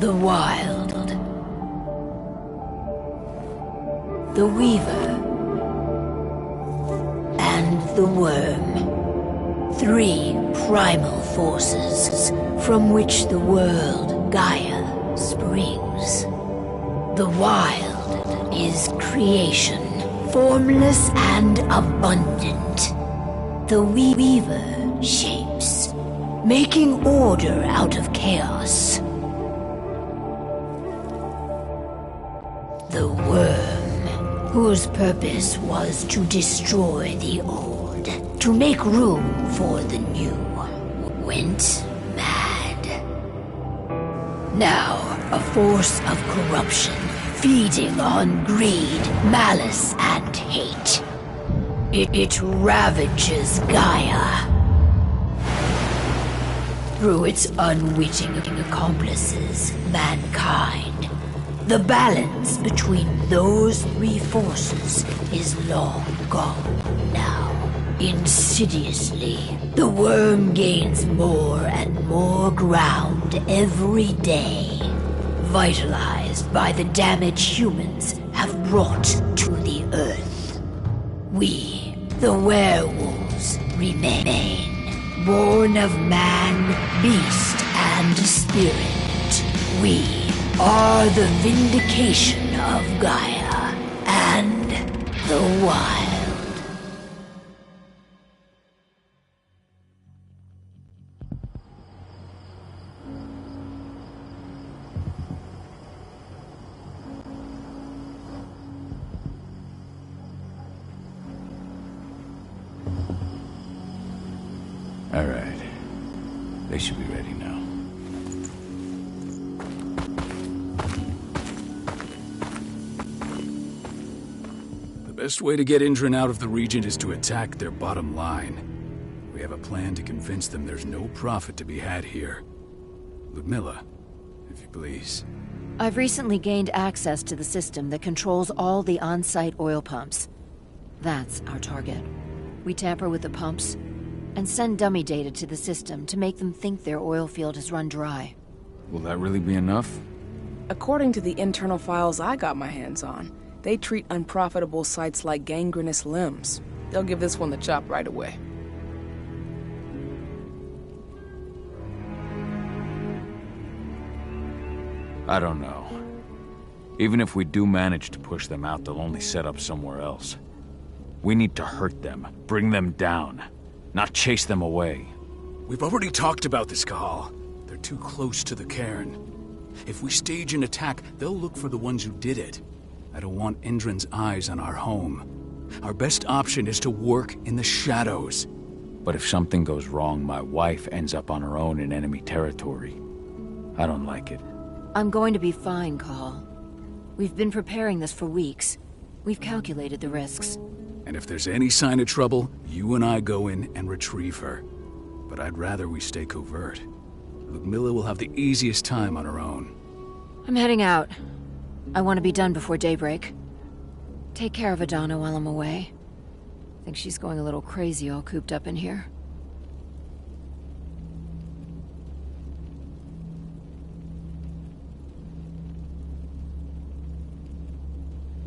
The Wild. The Weaver. And the Worm. 3 primal forces from which the world Gaia springs. The Wild is creation, formless and abundant. The Weaver shapes, making order out of chaos. The Worm, whose purpose was to destroy the old, to make room for the new, went mad. Now, a force of corruption, feeding on greed, malice, and hate. It ravages Gaia. Through its unwitting accomplices, mankind, the balance between those 3 forces is long gone now. Insidiously, the Worm gains more and more ground every day, vitalized by the damage humans have brought to the Earth. We, the werewolves, remain, born of man, beast, and spirit. We are the vindication of Gaia and the Wild. All right. They should be ready now. The best way to get Indran out of the region is to attack their bottom line. We have a plan to convince them there's no profit to be had here. Ludmilla, if you please. I've recently gained access to the system that controls all the on-site oil pumps. That's our target. We tamper with the pumps and send dummy data to the system to make them think their oil field has run dry. Will that really be enough? According to the internal files I got my hands on, they treat unprofitable sites like gangrenous limbs. They'll give this one the chop right away. I don't know. Even if we do manage to push them out, they'll only set up somewhere else. We need to hurt them, bring them down, not chase them away. We've already talked about this, Cahal. They're too close to the cairn. If we stage an attack, they'll look for the ones who did it. I don't want Indran's eyes on our home. Our best option is to work in the shadows. But if something goes wrong, my wife ends up on her own in enemy territory. I don't like it. I'm going to be fine, Cahal. We've been preparing this for weeks. We've calculated the risks. And if there's any sign of trouble, you and I go in and retrieve her. But I'd rather we stay covert. Ludmilla will have the easiest time on her own. I'm heading out. I want to be done before daybreak. Take care of Adana while I'm away. I think she's going a little crazy all cooped up in here.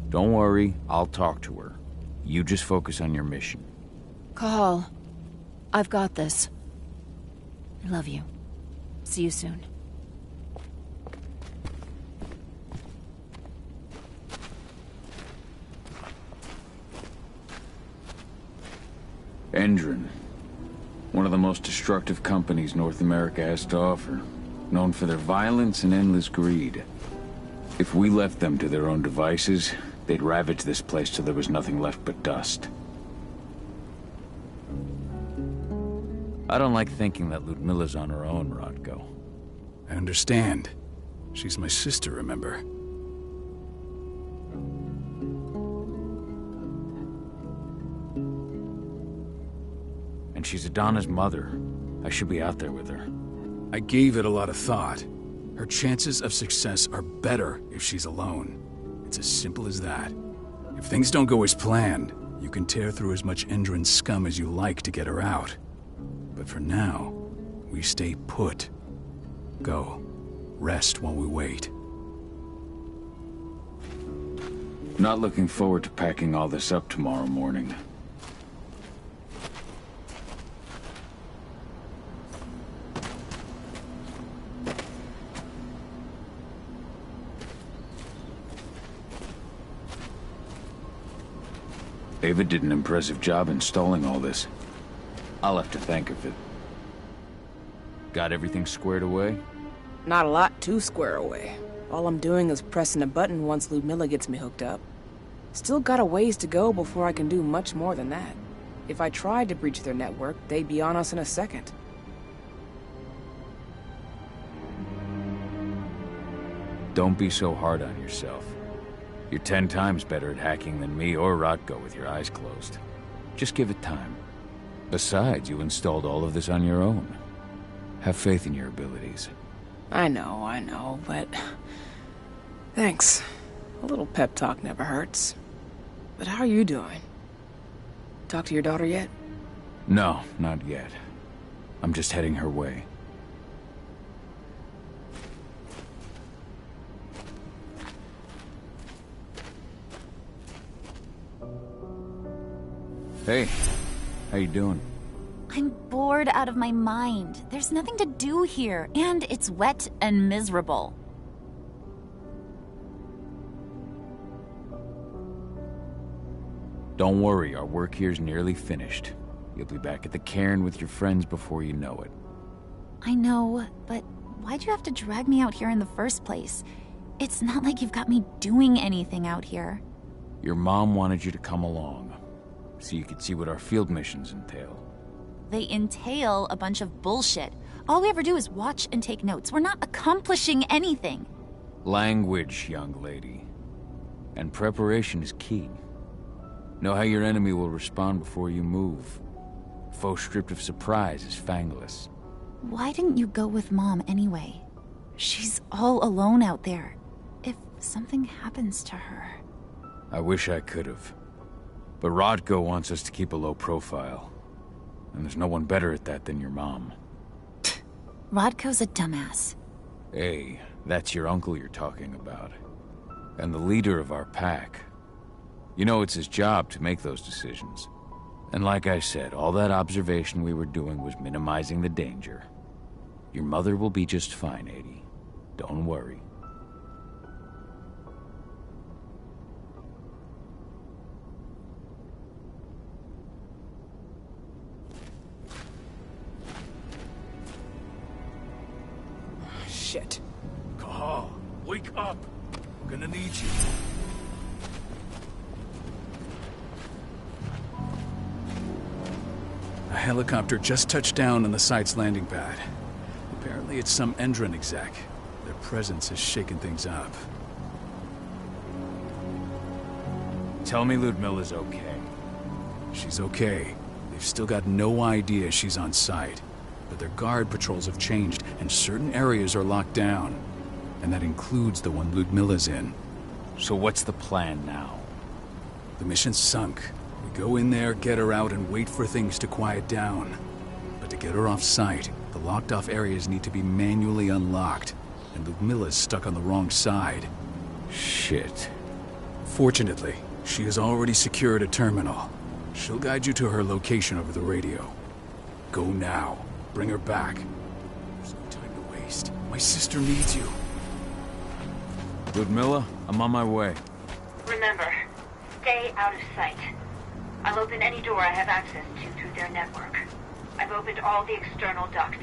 Don't worry, I'll talk to her. You just focus on your mission. Cahal, I've got this. I love you. See you soon. Indran. One of the most destructive companies North America has to offer. Known for their violence and endless greed. If we left them to their own devices, they'd ravage this place till there was nothing left but dust. I don't like thinking that Ludmilla's on her own, Rodko. I understand. She's my sister, remember? And she's Adana's mother. I should be out there with her. I gave it a lot of thought. Her chances of success are better if she's alone. It's as simple as that. If things don't go as planned, you can tear through as much Indran scum as you like to get her out. But for now, we stay put. Go. Rest while we wait. Not looking forward to packing all this up tomorrow morning. David did an impressive job installing all this. I'll have to thank her for it. Got everything squared away? Not a lot to square away. All I'm doing is pressing a button once Ludmilla gets me hooked up. Still got a ways to go before I can do much more than that. If I tried to breach their network, they'd be on us in a second. Don't be so hard on yourself. You're 10 times better at hacking than me or Rotko with your eyes closed. Just give it time. Besides, you installed all of this on your own. Have faith in your abilities. I know, but... Thanks. A little pep talk never hurts. But how are you doing? Talk to your daughter yet? No, not yet. I'm just heading her way. Hey, how you doing? I'm bored out of my mind. There's nothing to do here, and it's wet and miserable. Don't worry, our work here's nearly finished. You'll be back at the cairn with your friends before you know it. I know, but why'd you have to drag me out here in the first place? It's not like you've got me doing anything out here. Your mom wanted you to come along, so you could see what our field missions entail. They entail a bunch of bullshit. All we ever do is watch and take notes. We're not accomplishing anything. Language, young lady. And preparation is key. Know how your enemy will respond before you move. Faux stripped of surprise is fangless. Why didn't you go with Mom anyway? She's all alone out there. If something happens to her... I wish I could have. But Rodko wants us to keep a low profile. And there's no one better at that than your mom. Rodko's a dumbass. Hey, that's your uncle you're talking about. And the leader of our pack. You know it's his job to make those decisions. And like I said, all that observation we were doing was minimizing the danger. Your mother will be just fine, Adie. Don't worry. Shit. Cahal, wake up! I'm gonna need you. A helicopter just touched down on the site's landing pad. Apparently it's some Endron exec. Their presence has shaken things up. Tell me Ludmilla's okay. She's okay. They've still got no idea she's on site. But their guard patrols have changed, and certain areas are locked down. And that includes the one Ludmilla's in. So what's the plan now? The mission's sunk. We go in there, get her out, and wait for things to quiet down. But to get her off site, the locked-off areas need to be manually unlocked. And Ludmilla's stuck on the wrong side. Shit. Fortunately, she has already secured a terminal. She'll guide you to her location over the radio. Go now. Bring her back. There's no time to waste. My sister needs you. Ludmilla, I'm on my way. Remember, stay out of sight. I'll open any door I have access to through their network. I've opened all the external ducts.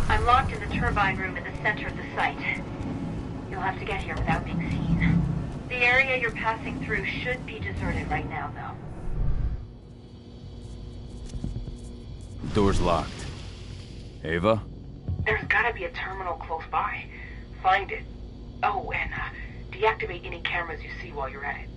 I'm locked in the turbine room in the center of the site. You'll have to get here without being seen. The area you're passing through should be deserted right now, though. The door's locked. Ava? There's gotta be a terminal close by. Find it. Oh, and deactivate any cameras you see while you're at it.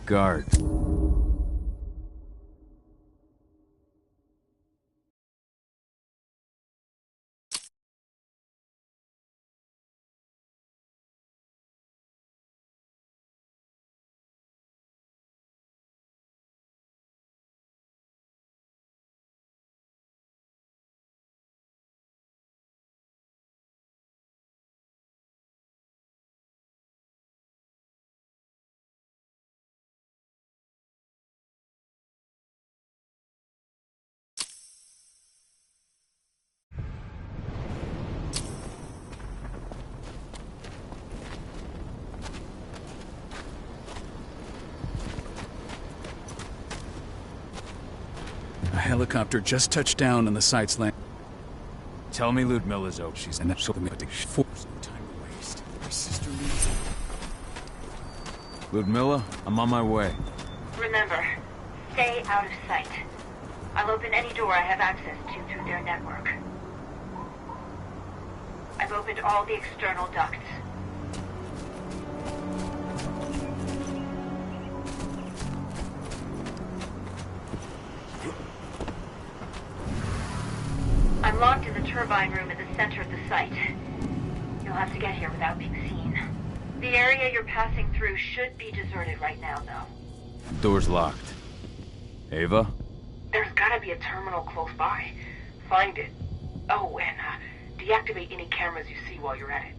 Guard. A helicopter just touched down on the site's land. Tell me Ludmilla's open. She's in that force. No time to waste. My sister needs it. Ludmilla, I'm on my way. Remember, stay out of sight. I'll open any door I have access to through their network. I've opened all the external ducts. I'm locked in the turbine room at the center of the site. You'll have to get here without being seen. The area you're passing through should be deserted right now, though. Door's locked. Ava? There's gotta be a terminal close by. Find it. Oh, and deactivate any cameras you see while you're at it.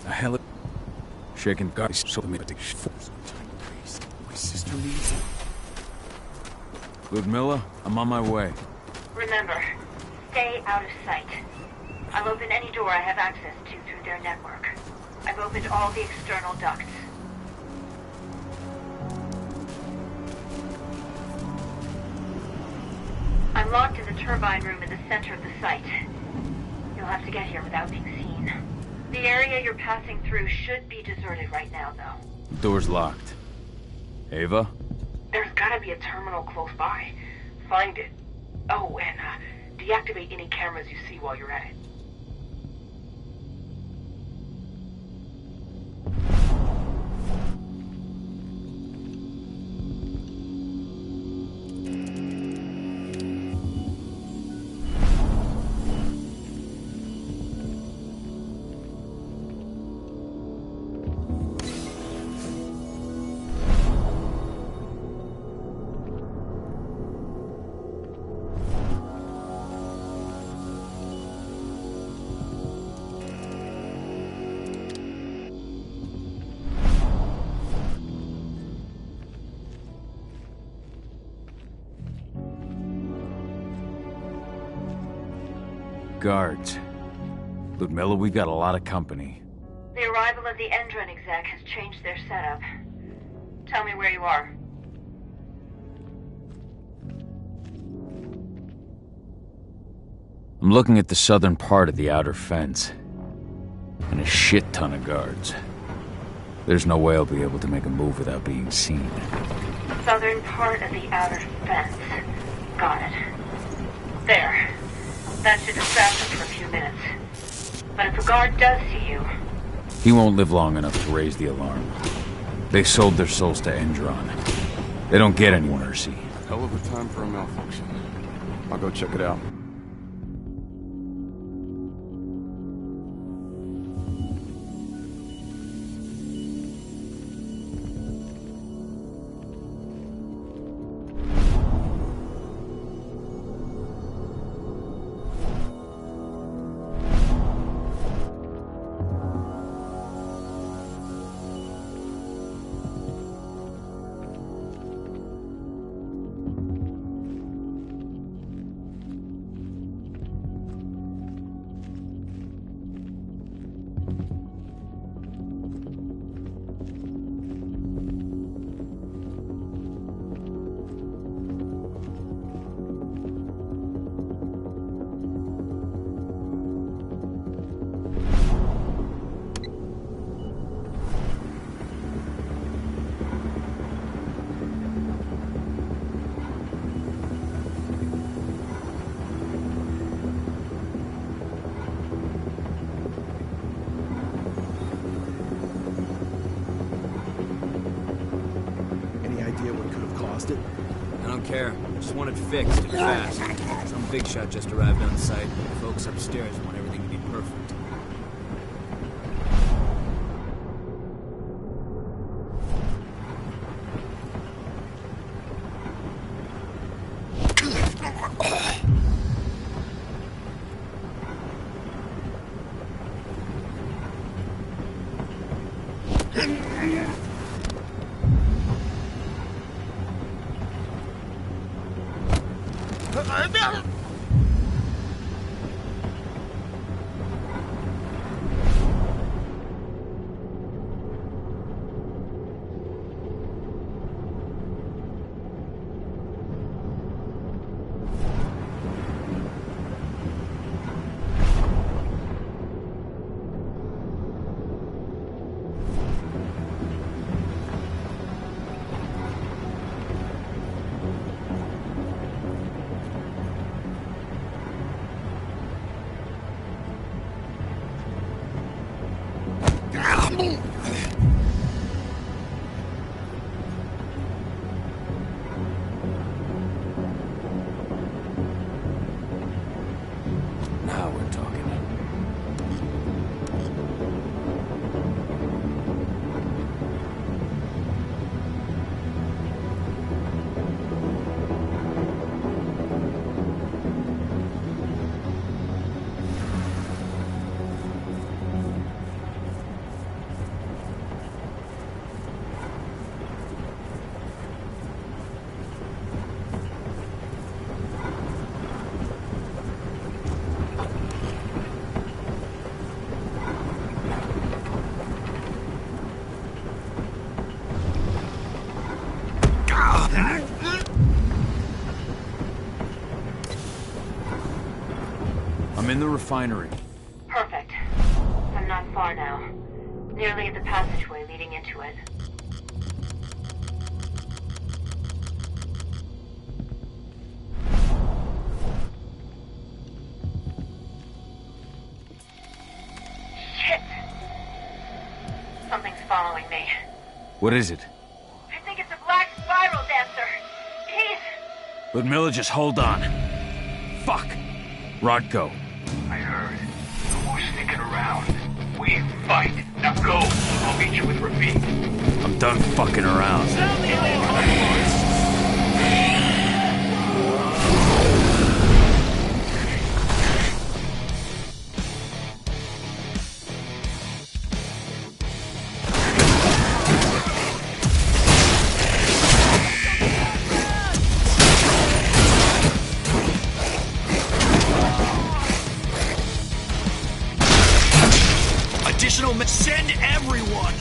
A heli... Shaking Guys, so me to force. No time to waste. My sister needs it. Ludmilla, I'm on my way. Remember, stay out of sight. I'll open any door I have access to through their network. I've opened all the external ducts. I'm locked in the turbine room in the center of the site. You'll have to get here without being seen. The area you're passing through should be deserted right now, though. Door's locked. Ava? There's gotta be a terminal close by. Find it. Oh, and deactivate any cameras you see while you're at it. Guards. Ludmilla, we got a lot of company. The arrival of the Endron exec has changed their setup. Tell me where you are. I'm looking at the southern part of the outer fence. And a shit ton of guards. There's no way I'll be able to make a move without being seen. Southern part of the outer fence. Got it. There. That should distract them for a few minutes. But if a guard does see you... He won't live long enough to raise the alarm. They sold their souls to Endron. They don't get any mercy. Hell of a time for a malfunction. I'll go check it out. It? I don't care. I just want it fixed and fast. Some big shot just arrived on site. The folks upstairs want everything to be perfect. Now we're talking. I'm in the refinery. Perfect. I'm not far now. Nearly at the passageway leading into it. Shit! Something's following me. What is it? I think it's a black spiral dancer. He's... Ludmilla, just hold on. Fuck! Rodko. I heard. Who's sticking around? We fight. Now go. I'll meet you with Rafik. I'm done fucking around. Send everyone!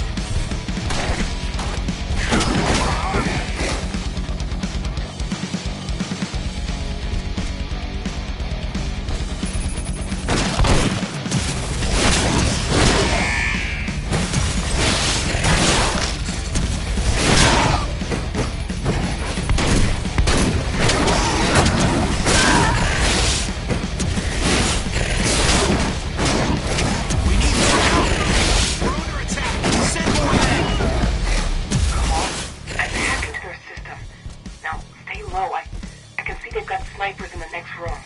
I can see they've got snipers in the next room.